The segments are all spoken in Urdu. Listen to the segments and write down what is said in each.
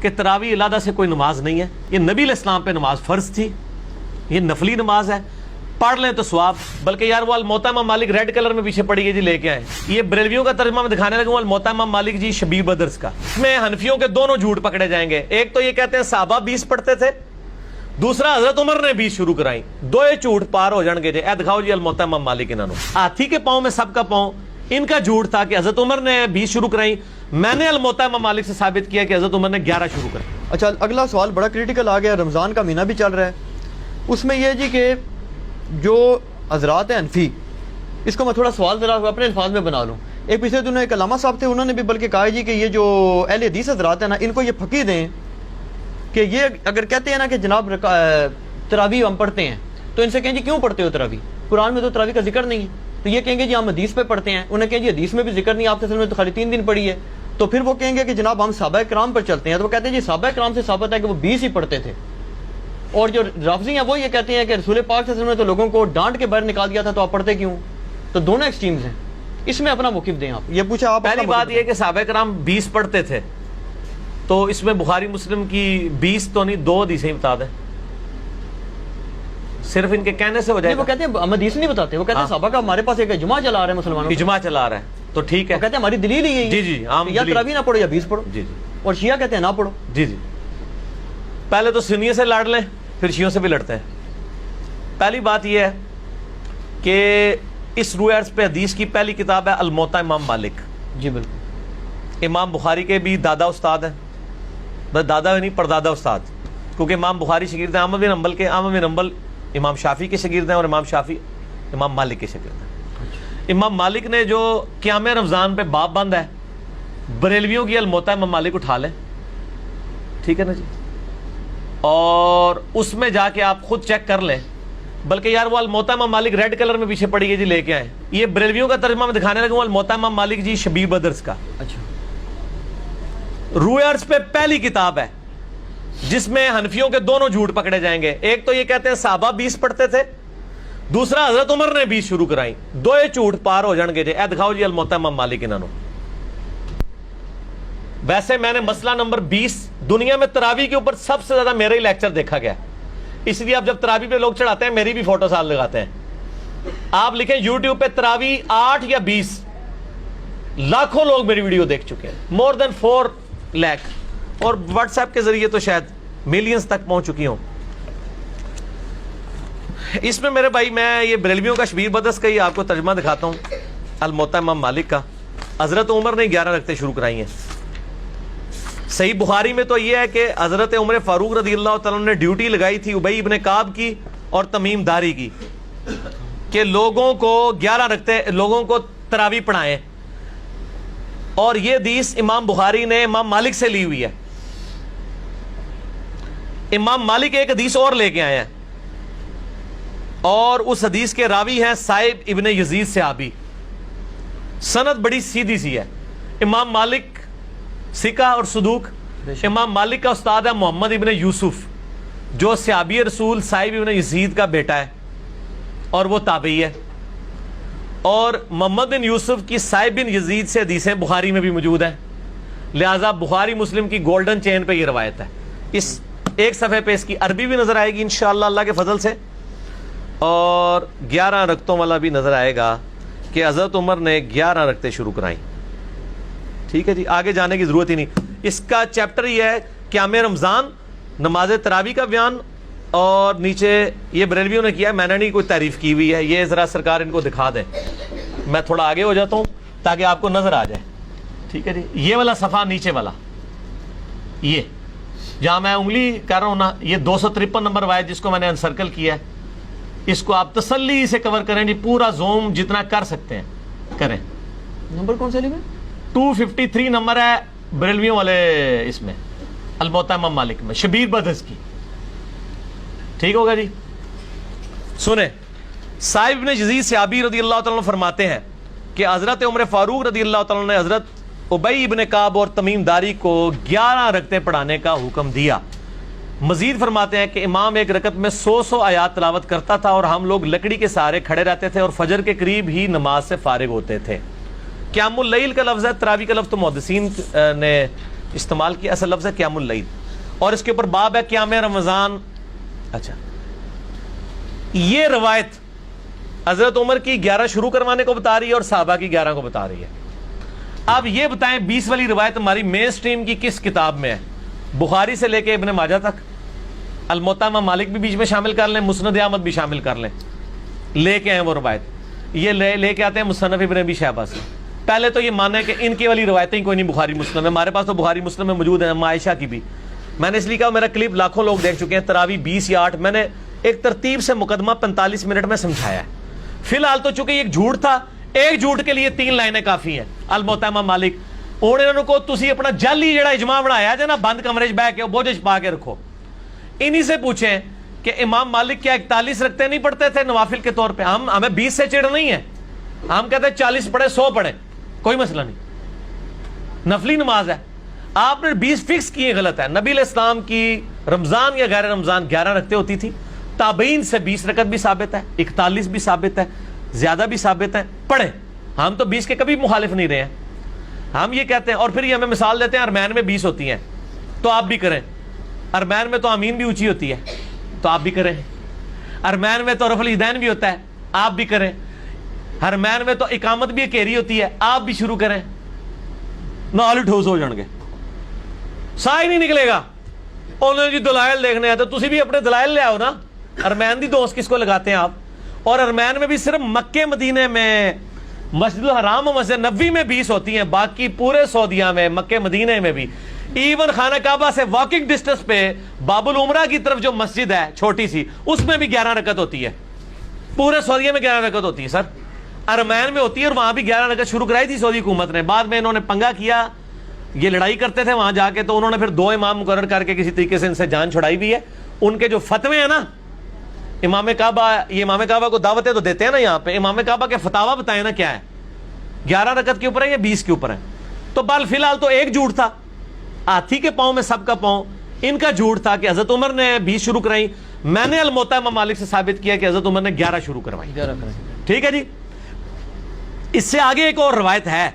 کہ تراویح علیحدہ سے کوئی نماز نہیں ہے، یہ نبی علیہ السلام پہ نماز فرض تھی، یہ نفلی نماز ہے، پڑھ لیں تو ثواب۔ بلکہ یار وہ الموطا امام مالک ریڈ کلر میں پیچھے پڑی ہے جی، لے کے آئے، یہ بریلویوں کا ترجمہ میں دکھانے لگا ہوں، الموطا امام مالک جی شبیر بدرس کا۔ اس میں حنفیوں کے دونوں جھوٹ پکڑے جائیں گے، ایک تو یہ کہتے ہیں صحابہ 20 پڑھتے تھے، دوسرا حضرت عمر نے 20 شروع کرائیں، دو جھوٹ پار ہو جان گے جی۔ اے دکھاؤ جی الموطا امام مالک انہوں، ہاتھی کے پاؤں میں سب کا پاؤں، ان کا جھوٹ تھا کہ حضرت عمر نے 20 شروع کرائیں، میں نے الموطا امام مالک سے ثابت کیا کہ حضرت عمر نے 11 شروع کرائی۔ اچھا اگلا سوال بڑا کریٹیکل آ گیا، رمضان کا مہینہ بھی چل رہا ہے، اس میں یہ جی کہ جو حضرات ہیں حنفی، اس کو میں تھوڑا سوال ذرا اپنے الفاظ میں بنا لوں۔ ایک پچھلے دنوں ایک علامہ صاحب تھے، انہوں نے بھی بلکہ کہا جی کہ یہ جو اہل حدیث حضرات ہیں نا، ان کو یہ پھکی دیں کہ یہ اگر کہتے ہیں نا کہ جناب تراویح ہم پڑھتے ہیں، تو ان سے کہیں جی کیوں پڑھتے ہو تراویح؟ قرآن میں تو تراویح کا ذکر نہیں ہے، تو یہ کہیں گے جی ہم حدیث پہ پڑھتے ہیں، انہیں کہیں جی حدیث میں بھی ذکر نہیں، آپ کے میں تو خالی 3 دن پڑھی ہے، تو پھر وہ کہیں گے کہ جناب ہم صحابہ کرام پر چلتے ہیں، تو وہ کہتے ہیں جی صحابہ کرام سے ثابت ہے کہ وہ 20 ہی پڑھتے تھے، اور جو رافضی ہیں وہ یہ کہتے ہیں کہ رسول پاک صلی اللہ علیہ وسلم نے تو لوگوں کو ڈانٹ کے باہر نکال دیا تھا، تو آپ پڑھتے کیوں؟ تو دونوں ایکسٹریمز ہیں، اس میں اپنا موقف دیں آپ۔ یہ پوچھا آپ، پہلی بات یہ کہ صحابہ کرام 20 پڑھتے تھے، تو اس میں بخاری مسلم کی 20 تو نہیں 2 حدیثیں بتا دیں، صرف ان کے کہنے سے ہو جائے گا۔ وہ کہتے ہیں ہم حدیث نہیں بتاتے، وہ کہتے ہیں صحابہ کا ہمارے پاس ایک اجماع چلا رہا ہے مسلمانوں، اجماع چلا رہا ہے تو ٹھیک ہے، وہ کہتے ہیں ہماری دلیل ہی ہے جی جی عام یا تراویح نہ پڑھو یا 20 پڑھو، جی جی، اور شیعہ کہتے ہیں نہ پڑھو۔ جی جی، پہلے تو سنیوں سے لڑ لیں پھر شیعوں سے بھی لڑتے ہیں۔ پہلی بات یہ ہے کہ اس روح عرض پہ حدیث کی پہلی کتاب ہے الموطا امام مالک، جی بالکل، امام بخاری کے بھی دادا استاد ہیں، بس دادا نہیں پردادا استاد، کیونکہ امام بخاری شاگرد ہیں احمد بن حنبل کے، احمد بن حنبل امام شافعی کے شاگرد ہیں، اور امام شافعی امام مالک کے شاگرد ہیں۔ امام مالک نے جو قیام رمضان پہ باب بند ہے، بریلویوں کی الموطا امام مالک اٹھا لیں، ٹھیک ہے نا جی، اور اس میں جا کے آپ خود چیک کر لیں۔ بلکہ یار وہ الموطا امام مالک ریڈ کلر میں پیچھے پڑی ہے جی، لے کے آئے، یہ بریلویوں کا ترجمہ میں دکھانے لگا ہوں، الموطا امام مالک جی شبیر بدرس کا۔ اچھا، روح عرض پہ پہلی کتاب ہے جس میں حنفیوں کے دونوں جھوٹ پکڑے جائیں گے، ایک تو یہ کہتے ہیں صحابہ 20 پڑھتے تھے، دوسرا حضرت عمر نے 20 شروع کرائیں، دو جھوٹ پار ہو جان گے جی۔ اے دکھاؤ جی الموطا امام مالک انہوں۔ ویسے میں نے مسئلہ نمبر 20 دنیا میں تراویح کے اوپر سب سے زیادہ میرا ہی لیکچر دیکھا گیا، اس لیے اب جب تراویح پہ لوگ چڑھاتے ہیں میری بھی فوٹو ساتھ لگاتے ہیں۔ آپ لکھیں یوٹیوب پہ تراویح 8 یا 20، لاکھوں لوگ میری ویڈیو دیکھ چکے ہیں، مور دین 4 لاکھ، اور واٹس ایپ کے ذریعے تو شاید ملینز تک پہنچ چکی ہوں۔ اس میں میرے بھائی میں یہ بریلویوں کا شبیر بدرس کا ہی آپ کو ترجمہ دکھاتا ہوں، الموطا امام مالک کا۔ حضرت عمر نے 11 رکعتیں شروع کرائی ہیں۔ صحیح بخاری میں تو یہ ہے کہ حضرت عمر فاروق رضی اللہ تعالیٰ نے ڈیوٹی لگائی تھی ابی ابن کعب کی اور تمیم داری کی کہ لوگوں کو 11 رکعتیں لوگوں کو تراویح پڑھائیں، اور یہ حدیث امام بخاری نے امام مالک سے لی ہوئی ہے۔ امام مالک ایک حدیث اور لے کے آئے ہیں، اور اس حدیث کے راوی ہیں صائب ابن یزید صحابی، سند بڑی سیدھی سی ہے۔ امام مالک ثقہ اور صدوق، امام مالک کا استاد ہے محمد ابن یوسف جو صحابی رسول صائب ابن یزید کا بیٹا ہے اور وہ تابعی ہے، اور محمد بن یوسف کی صائب بن یزید سے حدیثیں بخاری میں بھی موجود ہیں، لہٰذا بخاری مسلم کی گولڈن چین پہ یہ روایت ہے۔ اس ایک صفحے پہ اس کی عربی بھی نظر آئے گی انشاءاللہ اللہ کے فضل سے، اور 11 رکعتوں والا بھی نظر آئے گا کہ حضرت عمر نے 11 رکعتیں شروع کرائیں، ٹھیک ہے جی، آگے جانے کی ضرورت ہی نہیں۔ اس کا چیپٹر یہ ہے قیام رمضان، نماز تراویح کا بیان، اور نیچے یہ بریلویوں نے کیا ہے، میں نے نہیں کوئی تعریف کی ہوئی ہے، یہ ذرا سرکار ان کو دکھا دیں، میں تھوڑا آگے ہو جاتا ہوں تاکہ آپ کو نظر آ جائے، ٹھیک ہے جی۔ یہ والا صفحہ نیچے والا، یہ جہاں میں انگلی کر رہا ہوں نا، یہ 253 نمبر روایت جس کو میں نے انسرکل کیا ہے، اس کو آپ تسلی سے کور کریں جی، پورا زوم جتنا کر سکتے ہیں کریں۔ نمبر کون سے لیے؟ 253 نمبر ہے بریلویوں والے، اس میں الموطا امام مالک میں شبیر بدرس کی، ٹھیک ہوگا جی۔ سنیں، صائب بن یزید صحابی رضی اللہ تعالیٰ عنہ فرماتے ہیں کہ حضرت عمر فاروق رضی اللہ تعالیٰ عنہ نے حضرت ابی ابن کعب اور تمیم داری کو 11 رکعتیں پڑھانے کا حکم دیا۔ مزید فرماتے ہیں کہ امام ایک رکعت میں 100 آیات تلاوت کرتا تھا، اور ہم لوگ لکڑی کے سہارے کھڑے رہتے تھے اور فجر کے قریب ہی نماز سے فارغ ہوتے تھے۔ قیام اللیل کا لفظ ہے، تراویح کا لفظ تو محدثین نے استعمال کیا، اصل لفظ ہے قیام اللیل، اور اس کے اوپر باب ہے قیام رمضان. اچھا یہ روایت حضرت عمر کی 11 شروع کروانے کو بتا رہی ہے اور صحابہ کی 11 کو بتا رہی ہے. اب یہ بتائیں 20 والی روایت ہماری مین سٹریم کی کس کتاب میں ہے؟ بخاری سے لے کے ابن ماجہ تک، الموطا امام مالک بھی بیچ میں شامل کر لیں، مسند احمد بھی شامل کر لیں، لے کے آئیں وہ روایت. یہ لے کے آتے ہیں مصنف ابن ابی شیبہ سے. پہلے تو یہ مانا ہے کہ ان کی والی روایتیں کوئی نہیں بخاری مسلم ہے، ہمارے پاس تو بخاری مسلم میں موجود ہیں، عائشہ کی بھی. میں نے اس لیے کہا میرا کلپ لاکھوں لوگ دیکھ چکے ہیں، تراویح 20 یا 8 میں نے ایک ترتیب سے مقدمہ 45 منٹ میں سمجھایا ہے. فی الحال تو چونکہ ایک جھوٹ تھا، ایک جھوٹ کے لیے 3 لائنیں کافی ہیں. الموطا امام مالک انہوں کو تسی اپنا جعلی جڑا اجماع بنایا جے نا، بند کمرے بہ کے بوجھ پا کے رکھو. انہی سے پوچھیں کہ امام مالک کیا 41 رکھتے نہیں پڑھتے تھے نوافل کے طور پہ؟ ہمیں 20 سے چڑھ نہیں ہے، ہم کہتے ہیں 40 پڑھے 100 پڑھے، کوئی مسئلہ نہیں، نفلی نماز ہے. آپ نے 20 فکس کیے، غلط ہے. نبی علیہ السلام کی رمضان یا غیر رمضان 11 رکھتے ہوتی تھی. تابعین سے 20 رکعت بھی ثابت ہے، 41 بھی ثابت ہے، زیادہ بھی ثابت ہے، پڑھیں. ہم تو 20 کے کبھی مخالف نہیں رہے ہیں. ہم یہ کہتے ہیں، اور پھر یہ ہمیں مثال دیتے ہیں ارمین میں 20 ہوتی ہیں تو آپ بھی کریں. ارمین میں تو آمین بھی اونچی ہوتی ہے تو آپ بھی کریں. ارمین میں تو رفع الیدین بھی ہوتا ہے، آپ بھی کریں. ارمین میں تو اقامت بھی اکیری ہوتی ہے، آپ بھی شروع کریں. نال ٹھوس ہو جان گے، سا ہی نہیں نکلے گا. انہوں نے جی دلائل دیکھنے ہیں تو تسی بھی اپنے دلائل لے آؤ نا. ارمین دی دوست کس کو لگاتے ہیں آپ؟ اور ارمین میں بھی صرف مکے مدینے میں، مسجد الحرام و مسجد نبوی میں 20 ہوتی ہیں، باقی پورے سعودیہ میں، مکے مدینے میں بھی. ایون خانہ کعبہ سے واکنگ ڈسٹنس پہ باب العمرہ کی طرف جو مسجد ہے چھوٹی سی، اس میں بھی 11 رکعت ہوتی ہے. پورے سعودیہ میں 11 رکعت ہوتی ہے سر. ارمین میں ہوتی ہے، اور وہاں بھی 11 رکعت شروع کرائی تھی سعودی حکومت نے. بعد میں انہوں نے پنگا کیا، یہ لڑائی کرتے تھے وہاں جا کے، تو انہوں نے پھر 2 امام مقرر کر کے کسی طریقے سے ان سے جان چھڑائی بھی ہے. ان کے جو فتوے ہیں نا امام کعبہ، یہ امام کعبہ کو دعوتیں تو دیتے ہیں نا یہاں پہ، امام کعبہ کے فتاوا بتائیں نا کیا ہے، 11 رکعت کے اوپر ہے یا 20 کے اوپر ہے. تو بال فی الحال تو ایک جھوٹ تھا، ہاتھی کے پاؤں میں سب کا پاؤں. ان کا جھوٹ تھا کہ حضرت عمر نے 20 شروع کرائی. میں نے الموطا امام مالک سے ثابت کیا کہ حضرت عمر نے 11 شروع کروائی. ٹھیک ہے جی. اس سے آگے ایک اور روایت ہے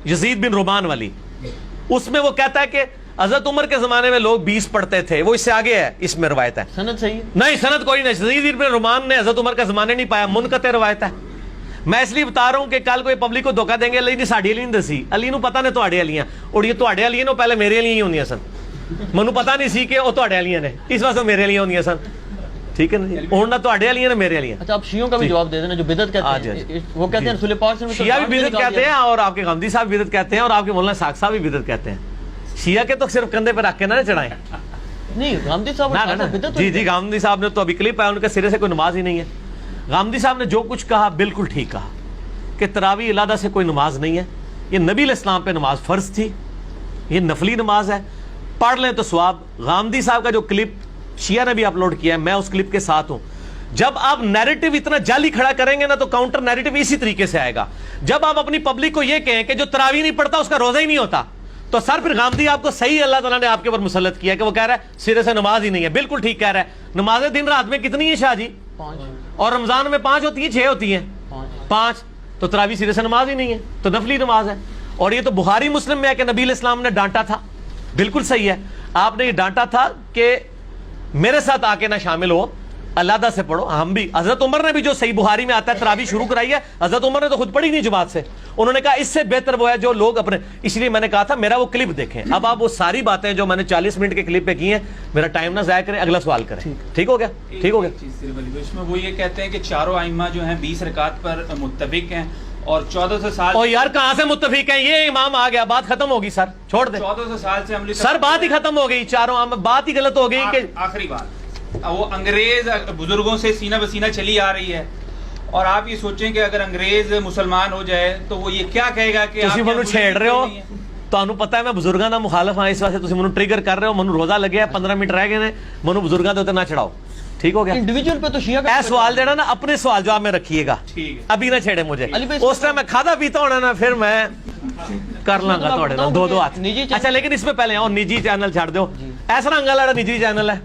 یزید بن رومان والی، اس میں وہ کہتا ہے کہ حضرت عمر کے زمانے میں لوگ 20 پڑھتے تھے. وہ اس سے آگے ہے، اس میں روایت ہے. سند صحیح نہیں، سند کوئی نہیں. یزید بن رومان نے حضرت عمر کا زمانے نہیں پایا، منقطع روایت ہے. میں اس لیے بتا رہا ہوں کہ کل کوئی پبلک کو دھوکہ دیں گے علی نے ساڈی علی نہیں دسی، علی نو پتہ نے تواڈے علیاں، اور یہ تواڈے علی نو پہلے میرے علی ہی ہوندیاں سن. مینوں پتہ نہیں سی کہ وہ تواڈے علیاں نے، اس واسطے میرے علی ہوندیاں سن. ٹھیک ہے نا جی. ہن نہ تواڈے علیاں نے میرے علیاں. اچھا آپ شیعوں کا بھی جواب دے دینا جو بدعت کہتے ہیں. وہ کہتے ہیں رسول پاک صلی اللہ علیہ وسلم شیعہ بھی بدعت کہتے ہیں، اور آپ کے غامدی صاحب بھی بدعت کہتے ہیں، اور آپ کے مولانا ساق صاحب بھی بدعت کہتے ہیں. شیعہ کے تو صرف کندھے پہ رکھ کے نہ چڑھائیں. نہیں غامدی صاحب جی غامدی صاحب نے تو ابھی کلپ آیا، ان کے سرے سے کوئی نماز ہی نہیں ہے. غامدی صاحب نے جو کچھ کہا بالکل ٹھیک کہا کہ تراویح علیحدہ سے کوئی نماز نہیں ہے. یہ نبی علیہ السلام پہ نماز فرض تھی، یہ نفلی نماز ہے، پڑھ لیں تو ثواب. غامدی صاحب کا جو کلپ شیعہ نے بھی اپلوڈ کیا ہے، میں اس کلپ کے ساتھ ہوں. جب آپ نیریٹو اتنا جعلی کھڑا کریں گے نا تو کاؤنٹر نیریٹو اسی طریقے سے آئے گا. جب آپ اپنی پبلک کو یہ کہیں کہ جو تراویح نہیں پڑھتا اس کا روزہ ہی نہیں ہوتا، تو سر پھر غامدی آپ کو صحیح اللہ تعالیٰ نے آپ کے اوپر مسلط کیا کہ وہ کہہ رہا ہے سرے سے نماز ہی نہیں ہے. بالکل ٹھیک کہہ رہا ہے. نمازیں دن رات میں کتنی ہیں شاہ جی؟ 5. اور رمضان میں 5 ہوتی ہیں 6 ہوتی ہیں 5. تو تراویح سرے سے نماز ہی نہیں ہے، تو نفلی نماز ہے. اور یہ تو بخاری مسلم میں ہے کہ نبی علیہ السلام نے ڈانٹا تھا. بالکل صحیح ہے، آپ نے یہ ڈانٹا تھا کہ میرے ساتھ آ کے نہ شامل ہو، علیحدہ سے پڑھو. ہم بھی، حضرت عمر نے بھی جو صحیح بخاری میں آتا ہے تراویح شروع کرائی ہے، حضرت عمر نے تو خود پڑھی نہیں جماعت سے. انہوں نے کہا اس سے بہتر وہ ہے جو لوگ اپنے، اس لیے میں نے کہا تھا میرا وہ کلپ دیکھیں. اب آپ وہ ساری باتیں جو میں نے 40 منٹ کے کلپ پہ کی ہیں، میرا ٹائم نہ ضائع کریں، اگلا سوال کریں. ٹھیک ہو گیا؟ ٹھیک ہو گیا. اس میں وہ یہ کہتے ہیں کہ چاروں ائمہ جو ہیں 20 رکعت پر متفق ہیں، اور 1400 سال. اور یار کہاں سے متفق ہیں؟ یہ امام آ گیا، بات ختم ہوگی سر، چھوڑ دیں. 1400 سال سے عملی سر بات ہی ختم ہو گئی. چاروں بات ہی غلط ہو گئی کہ آخری بات وہ انگریز بزرگوں سے سینہ بسینہ چلی آ رہی ہے. اور آپ یہ سوچیں کہ اگر انگریز مسلمان ہو جائے تو وہ یہ کیا کہے گا کہ تسی منو چھیڑ رہے ہو. تانوں پتہ ہے میں بزرگاں دا مخالف ہاں، اس واسطے تسی منو ٹریگر کر رہے ہو. منو روزہ لگیا 15 منٹ رہ گئے نے، منو بزرگاں دے اوتے نہ چڑھاؤ. ٹھیک ہو گیا؟ انڈیویجول پہ تو شیعہ کا اے سوال دینا نا اپنے سوال جواب میں رکھیے گا، ابھی نہ چھیڑے مجھے. اس ٹائم میں کھادا پیتا ہونا نا، پھر میں کر لوں گا تھوڑے نا 2 ہاتھ. اچھا لیکن اس میں پہلے اور نجی چینل چھاڑ دو. ایسا رنگ والا نجی چینل ہے،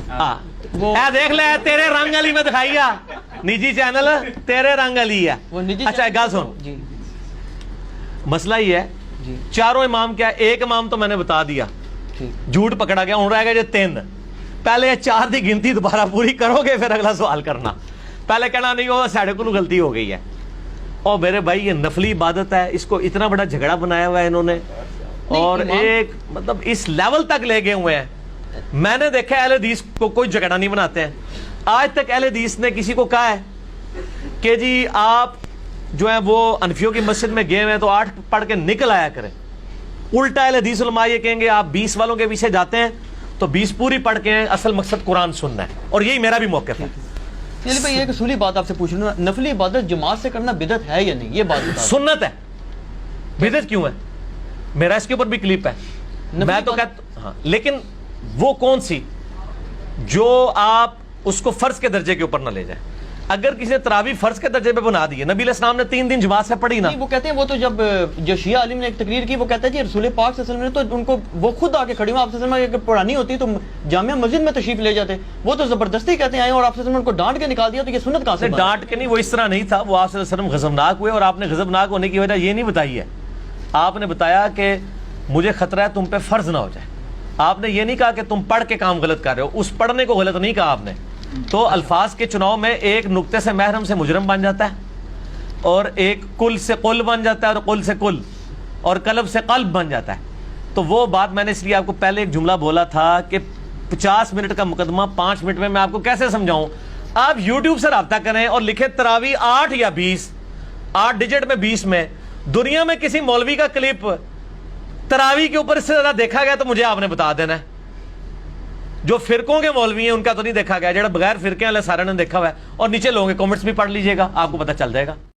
ہاں اے دیکھ لے تیرے رنگ والی میں دکھائی ہے نجی چینل، تیرے رنگ والی ہے. اچھا ایک گل سن، مسئلہ یہ ہے چاروں امام کیا ہے. ایک امام تو میں نے بتا دیا جھوٹ پکڑا گیا, ہوں رہ گئے 3. پہلے 4 دی گنتی دوبارہ پوری کرو گے پھر اگلا سوال کرنا. پہلے کہنا نہیں وہ ساڑھے کو غلطی ہو گئی ہے. اور میرے بھائی یہ نفلی عبادت ہے, اس کو اتنا بڑا جھگڑا بنایا ہوا ہے انہوں نے, اور ایک مطلب اس لیول تک لے گئے ہوئے ہیں. میں نے دیکھا اہل حدیث کو کوئی جھگڑا نہیں بناتے ہیں. آج تک اہل حدیث نے کسی کو کہا ہے کہ جی آپ جو ہیں وہ انفیوں کی مسجد میں گئے ہوئے ہیں تو 8 پڑھ کے نکل آیا کریں. الٹا اہل حدیث علماء یہ کہیں گے آپ 20 والوں کے پیچھے جاتے ہیں تو 20 پوری پڑھ کے ہیں, اصل مقصد قرآن سننا ہے. اور یہی میرا بھی موقف ہے. چلیے بھائی ایک اصولی بات آپ سے پوچھ رہا ہوں, نفلی عبادت جماعت سے کرنا بدعت ہے یا نہیں, یہ بات بتا. سنت ہے, بدعت کیوں ہے؟ میرا اس کے اوپر بھی کلپ ہے. میں تو کہتا ہاں, لیکن وہ کون سی جو آپ اس کو فرض کے درجے کے اوپر نہ لے جائیں. اگر کسی نے تراویح فرض کے درجے پہ بنا دی ہے, نبی علیہ السلام نے 3 دن جماعت سے پڑھی نا. وہ کہتے ہیں وہ تو جب جو شیعہ عالم نے ایک تقریر کی وہ کہتا ہے جی رسول پاک صلی اللہ علیہ وسلم نے تو ان کو وہ خود آ کے کھڑی ہوں, آپ صلی اللہ علیہ وسلم اگر پڑھانی ہوتی تو جامعہ مسجد میں تشریف لے جاتے. وہ تو زبردستی کہتے ہیں آئے اور آپ صلی اللہ علیہ وسلم ان کو ڈانٹ کے نکال دیا, تو یہ سنت کہاں سے؟ ڈانٹ کے نہیں, وہ اس طرح نہیں تھا. وہ آپ صلی اللہ علیہ وسلم غضبناک ہوئے, اور آپ نے غضبناک ہونے کی وجہ یہ نہیں بتائی ہے. آپ نے بتایا کہ مجھے خطرہ ہے تم پہ فرض نہ ہو جائے. آپ نے یہ نہیں کہا کہ تم پڑھ کے کام غلط کر رہے ہو, اس پڑھنے کو غلط نہیں کہا آپ نے. تو الفاظ کے چناؤ میں ایک نقطے سے محرم سے مجرم بن جاتا ہے, اور ایک کل سے قل بن جاتا ہے, اور قل سے کل, اور قلب سے قلب بن جاتا ہے. تو وہ بات میں نے اس لیے آپ کو پہلے ایک جملہ بولا تھا کہ 50 منٹ کا مقدمہ 5 منٹ میں آپ کو کیسے سمجھاؤں. آپ یوٹیوب سے رابطہ کریں اور لکھیں تراویح 8 یا 20, 8 ڈیجٹ میں 20 میں. دنیا میں کسی مولوی کا کلپ تراویح کے اوپر اس سے زیادہ دیکھا گیا تو مجھے آپ نے بتا دینا ہے. جو فرقوں کے مولوی ہیں ان کا تو نہیں دیکھا گیا, جڑا بغیر فرقے والے سارے نے دیکھا ہوا ہے. اور نیچے لوگوں کے کامنٹس بھی پڑھ لیجئے گا, آپ کو پتہ چل جائے گا.